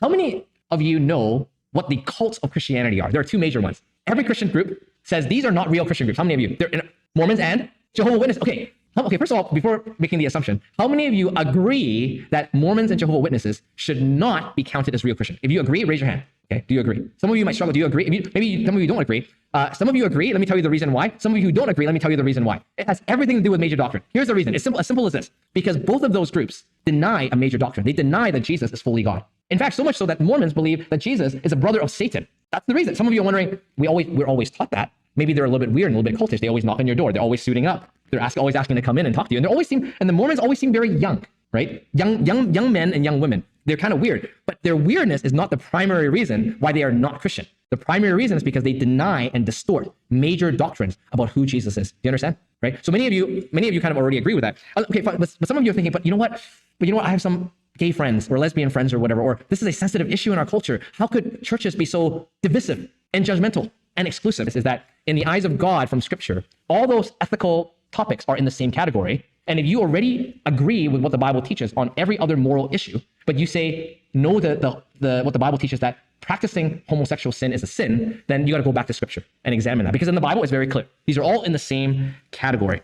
How many of you know what the cults of Christianity are? There are two major ones. Every Christian group says these are not real Christian groups. How many of you? They're Mormons and Jehovah Witnesses. Okay, first of all, before making the assumption, how many of you agree that Mormons and Jehovah Witnesses should not be counted as real Christian? If you agree, raise your hand. Okay, do you agree? Some of you might struggle. Do you agree? Maybe some of you don't agree. Some of you agree. Let me tell you the reason why. Some of you who don't agree. Let me tell you the reason why. It has everything to do with major doctrine. Here's the reason. It's simple, as simple as this. Because both of those groups deny a major doctrine. They deny that Jesus is fully God. In fact, so much so that Mormons believe that Jesus is a brother of Satan. That's the reason. Some of you are wondering, we're always taught that. Maybe they're a little bit weird and a little bit cultish. They always knock on your door. They're always suiting up. They're always asking to come in and talk to you. And the Mormons always seem very young, right? Young men and young women. They're kind of weird, but their weirdness is not the primary reason why they are not Christian. The primary reason is because they deny and distort major doctrines about who Jesus is. Do you understand? Right? So many of you kind of already agree with that. Okay, but some of you are thinking, but you know what? I have some gay friends or lesbian friends or whatever, or this is a sensitive issue in our culture. How could churches be so divisive and judgmental and exclusive? This is that in the eyes of God from Scripture, all those ethical topics are in the same category. And if you already agree with what the Bible teaches on every other moral issue, but you say no, what the Bible teaches that practicing homosexual sin is a sin, then you got to go back to Scripture and examine that, because in the Bible it's very clear. These are all in the same category.